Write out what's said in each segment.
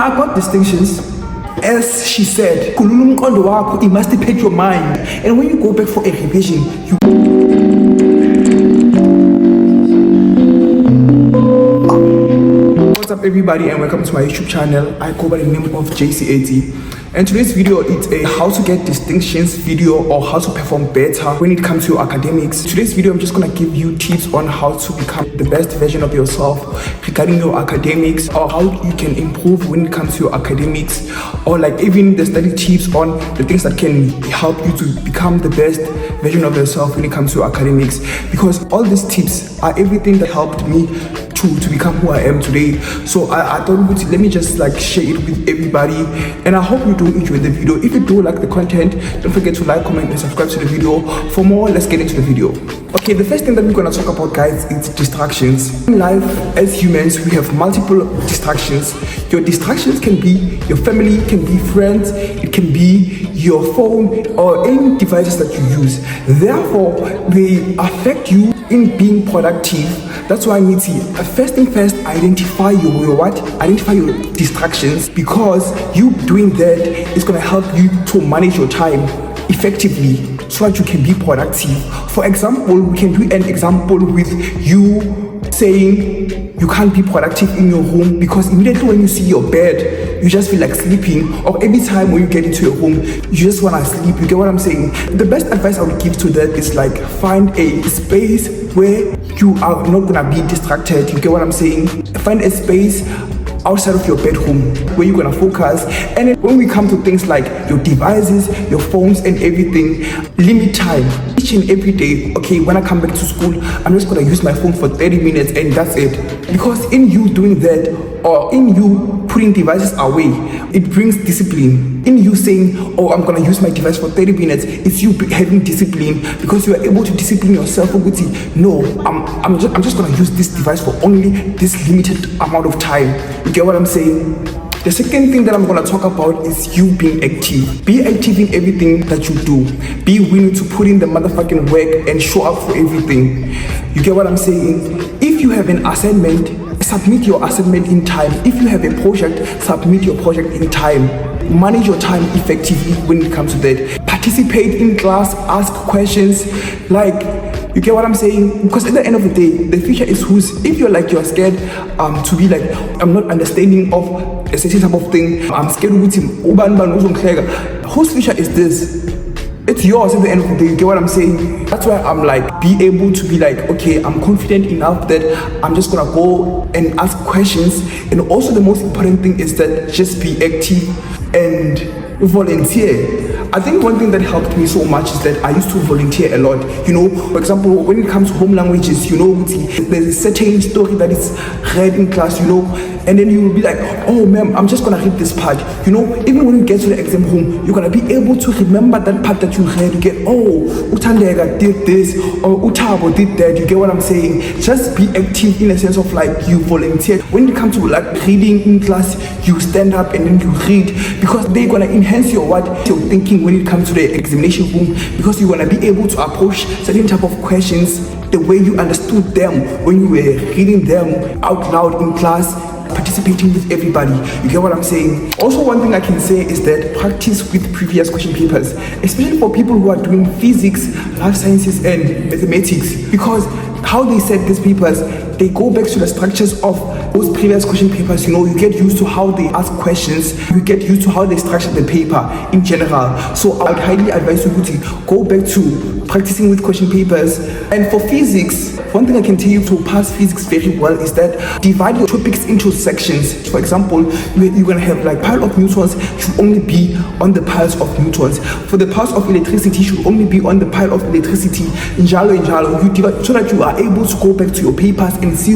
I got distinctions. As she said, it must depend your mind. And when you go back for a revision, What's up everybody and welcome to my YouTube channel. I go by the name of JC80. And today's video is a how to get distinctions video or how to perform better when it comes to your academics. Today's video I'm just gonna give you tips on how to become the best version of yourself regarding your academics, or how you can improve when it comes to your academics, or like even the study tips on the things that can help you to become the best version of yourself when it comes to your academics. Because all these tips are everything that helped me to become who I am today. So I thought let me just like share it with everybody, and I hope you do enjoy the video. If you do like the content, don't forget to like, comment and subscribe to the video. For more, let's get into the video. Okay, the first thing that we're gonna talk about, guys, is distractions. In life, as humans, we have multiple distractions. Your distractions can be your family, can be friends, it can be your phone or any devices that you use. Therefore, they affect you in being productive. That's why I need to first thing first, identify your what? Identify your distractions, because you doing that is gonna help you to manage your time effectively so that you can be productive. For example, we can do an example with you saying you can't be productive in your home because immediately when you see your bed, you just feel like sleeping, or every time when you get into your home, you just want to sleep. You get what I'm saying? The best advice I would give to that is like find a space where you are not gonna be distracted. You get what I'm saying? Find a space outside of your bedroom where you're gonna focus. And then when we come to things like your devices, your phones and everything, limit time each and every day. Okay, when I come back to school, I'm just gonna use my phone for 30 minutes and that's it. Because in you doing that, or in you putting devices away, it brings discipline. In you saying, oh, I'm gonna use my device for 30 minutes, it's you having discipline, because you are able to discipline yourself. No, I'm just gonna use this device for only this limited amount of time. You get what I'm saying? The second thing that I'm gonna talk about is you being active. Be active in everything that you do. Be willing to put in the motherfucking work and show up for everything. You get what I'm saying? If you have an assignment, submit your assignment in time. If you have a project, submit your project in time. Manage your time effectively when it comes to that. Participate in class, ask questions. You get what I'm saying? Because at the end of the day, the future is whose. If you're scared to be like, I'm not understanding of a certain type of thing, I'm scared of whose future is this? It's yours at the end of the day. You get what I'm saying? That's why I'm be able to be okay, I'm confident enough that I'm just gonna go and ask questions. And also the most important thing is that just be active and volunteer. I think one thing that helped me so much is that I used to volunteer a lot. For example, when it comes to home languages, there's a certain story that is read in class, and then you will be like, oh ma'am, I'm just gonna read this part. Even when you get to the exam home, you're gonna be able to remember that part that you read. You get, oh, Utandega did this, or Utabo did that. You get what I'm saying? Just be active in a sense of you volunteer. When it comes to reading in class, you stand up and then you read, because they're gonna enhance your thinking when it comes to the examination room, because you're gonna be able to approach certain type of questions the way you understood them when you were reading them out loud in class, participating with everybody. You get what I'm saying? Also, one thing I can say is that practice with previous question papers, especially for people who are doing physics, life sciences and mathematics, because how they set these papers, they go back to the structures of those previous question papers. You get used to how they ask questions, you get used to how they structure the paper in general. So I would highly advise you to go back to practicing with question papers. And for physics, one thing I can tell you to pass physics very well is that divide your topics into sections. For example, you're gonna have pile of neutrons should only be on the piles of neutrons. For the piles of electricity should only be on the pile of electricity. Njalo. You divide so that you are able to go back to your papers and see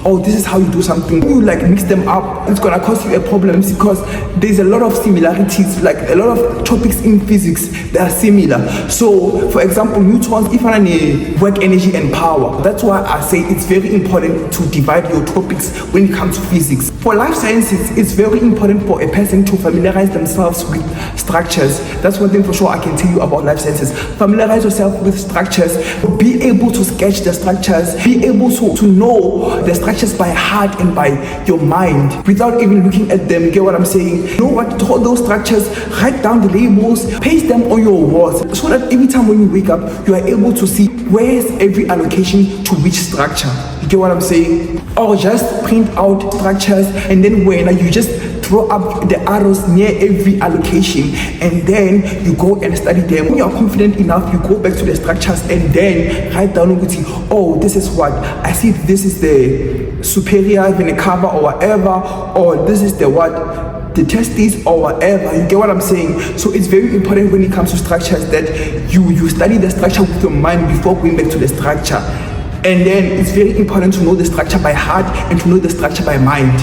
oh, this is how you do something. When you mix them up, it's gonna cause you a problem, because there's a lot of similarities. A lot of topics in physics, they are similar. So for example, neutrons, if I need work, energy and power. That's why I say it's very important to divide your topics when it comes to physics. For life sciences, it's very important for a person to familiarize themselves with structures. That's one thing for sure I can tell you about life sciences. Familiarize yourself with structures, be able to sketch the structures, be able to know the structures by heart and by your mind without even looking at them. Get what I'm saying? You know what? All those structures, write down the labels, paste them on your walls so that every time when you wake up, you are able to see where's every allocation to which structure. You get what I'm saying? Or just print out structures and then when you just throw up the arrows near every allocation and then you go and study them. When you are confident enough, you go back to the structures and then write down, oh, this is what I see, this is the superior vena cava or whatever, or this is the what, the testes or whatever. You get what I'm saying? So it's very important when it comes to structures that you study the structure with your mind before going back to the structure. And then it's very important to know the structure by heart and to know the structure by mind.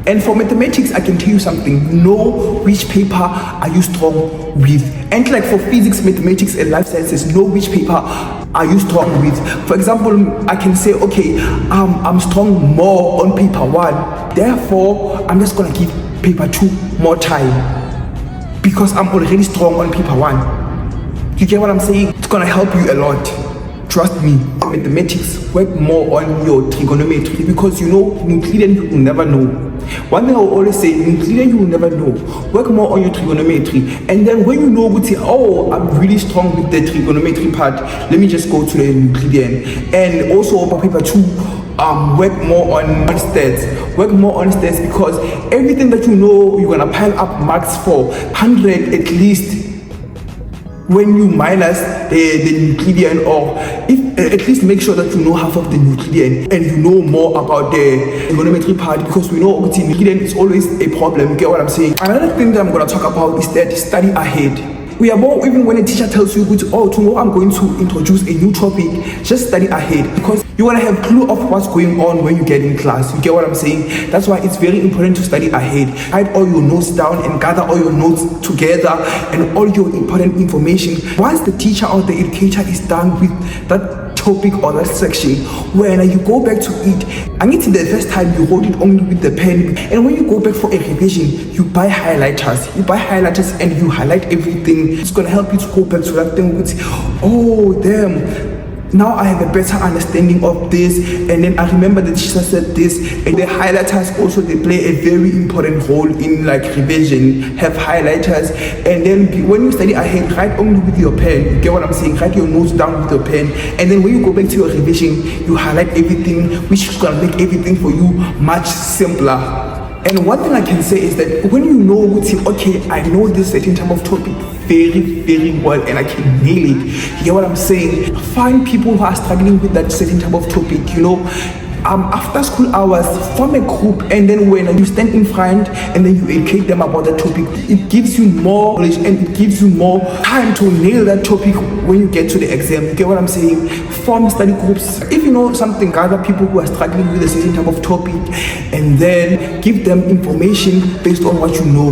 And for mathematics, I can tell you something. Know which paper are you strong with. And like for physics, mathematics, and life sciences, know which paper are you strong with. For example, I can say, okay, I'm strong more on paper 1. Therefore, I'm just gonna give paper 2 more time because I'm already strong on paper 1. You get what I'm saying? It's gonna help you a lot. Trust me. Mathematics, work more on your trigonometry because you know Euclidean you will never know. One thing I will always say, Euclidean you will never know. Work more on your trigonometry, and then when you know, oh, I'm really strong with the trigonometry part, let me just go to the Euclidean. And also for paper 2, work more on stats. Work more on stats because everything that you know, you're gonna pile up marks for 100 at least. When you minus the Euclidean, or if at least make sure that you know half of the Euclidean and you know more about the trigonometry part, because we know Euclidean is always a problem. Get what I'm saying? Another thing that I'm going to talk about is that study ahead. We are more, even when a teacher tells you, oh, tomorrow I'm going to introduce a new topic, just study ahead because you want to have clue of what's going on when you get in class. You get what I'm saying? That's why it's very important to study ahead. Write all your notes down and gather all your notes together and all your important information. Once the teacher or the educator is done with that topic or that section, when you go back to it, I need to the first time you hold it only with the pen, and when you go back for a revision, you buy highlighters. You buy highlighters and you highlight everything. It's gonna help you to go back to that thing with, oh damn, now I have a better understanding of this, and then I remember the teacher said this. And the highlighters also, they play a very important role in like revision. Have highlighters, and then when you study ahead, write only with your pen. You get what I'm saying? Write your notes down with your pen, and then when you go back to your revision, you highlight everything, which is gonna make everything for you much simpler. And one thing I can say is that when you know, okay, I know this certain type of topic very well and I can nail it. You get what I'm saying? Find people who are struggling with that certain type of topic, you know. After school hours, form a group, and then when you stand in front and then you educate them about that topic, it gives you more knowledge and it gives you more time to nail that topic when you get to the exam. You get what I'm saying? Form study groups. If you know something, gather people who are struggling with a certain type of topic and then give them information based on what you know,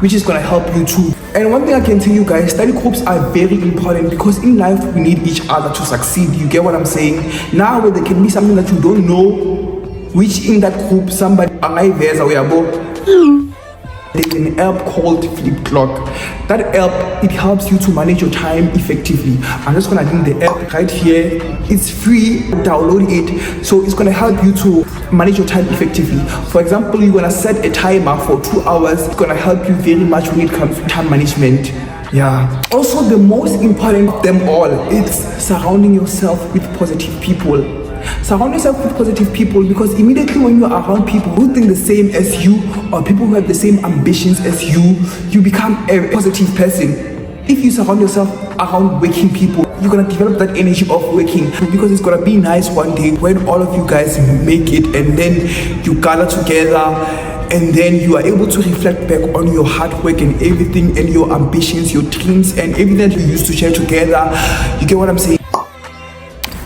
which is gonna help you too. And one thing I can tell you guys, study groups are very important because in life we need each other to succeed. You get what I'm saying? Now there can be something that you don't know, which in that group somebody there's an app called Flip Clock. That app, it helps you to manage your time effectively. I'm just gonna link the app right here. It's free, download it. So it's gonna help you to manage your time effectively. For example, you're gonna set a timer for 2 hours. It's gonna help you very much when it comes to time management. Yeah. Also, the most important of them all, it's surrounding yourself with positive people. Surround yourself with positive people, because immediately when you're around people who think the same as you or people who have the same ambitions as you become a positive person. If you surround yourself around working people, you're gonna develop that energy of working, because it's gonna be nice one day when all of you guys make it and then you gather together and then you are able to reflect back on your hard work and everything and your ambitions, your dreams and everything that you used to share together. You get what I'm saying?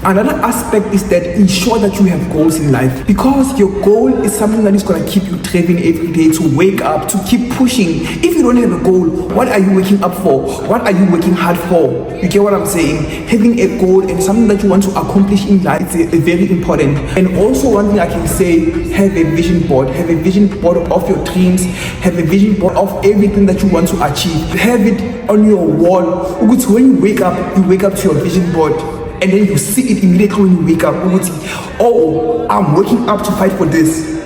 Another aspect is that ensure that you have goals in life, because your goal is something that is going to keep you driving every day, to wake up, to keep pushing. If you don't have a goal, what are you waking up for? What are you working hard for? You get what I'm saying? Having a goal and something that you want to accomplish in life is very important. And also one thing I can say, have a vision board. Have a vision board of your dreams. Have a vision board of everything that you want to achieve. Have it on your wall. When you wake up to your vision board. and then you see it immediately when you wake up. Oh, I'm waking up to fight for this.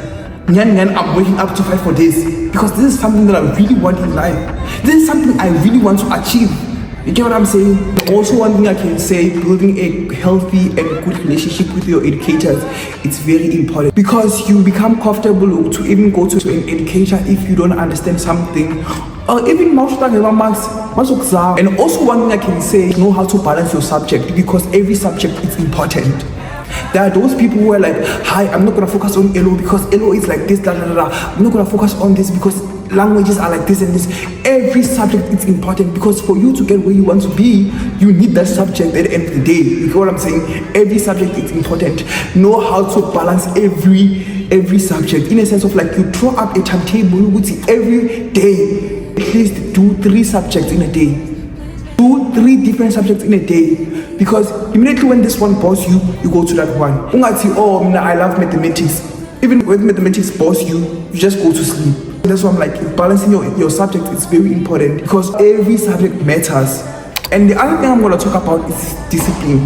I'm waking up to fight for this because this is something that I really want in life. This is something I really want to achieve. You get what I'm saying? Also, one thing I can say, building a healthy and good relationship with your educators, it's very important because you become comfortable to even go to an educator if you don't understand something, or even and also one thing I can say, know how to balance your subject because every subject is important. There are those people who are like, hi, I'm not going to focus on LO because LO is like this, I'm not going to focus on this because languages are like this and this. Every subject is important because for you to get where you want to be, you need that subject at the end of the day. You get what I'm saying? Every subject is important. Know how to balance every subject in a sense of like you draw up a timetable with every day. At least do 3 subjects in a day. Do 3 different subjects in a day because immediately when this one bores you, you go to that one. Oh, I love mathematics. Even when mathematics bores you, you just go to sleep. That's why I'm like, balancing your subject is very important because every subject matters. And the other thing I'm going to talk about is discipline.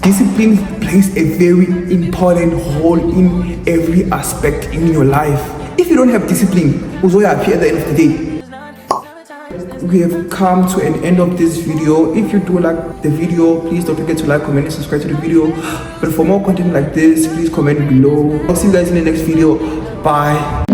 Discipline plays a very important role in every aspect in your life. If you don't have discipline, also you appear at the end of the day. We have come to an end of this video. If you do like the video, please don't forget to like, comment, and subscribe to the video. But for more content like this, please comment below. I'll see you guys in the next video. Bye.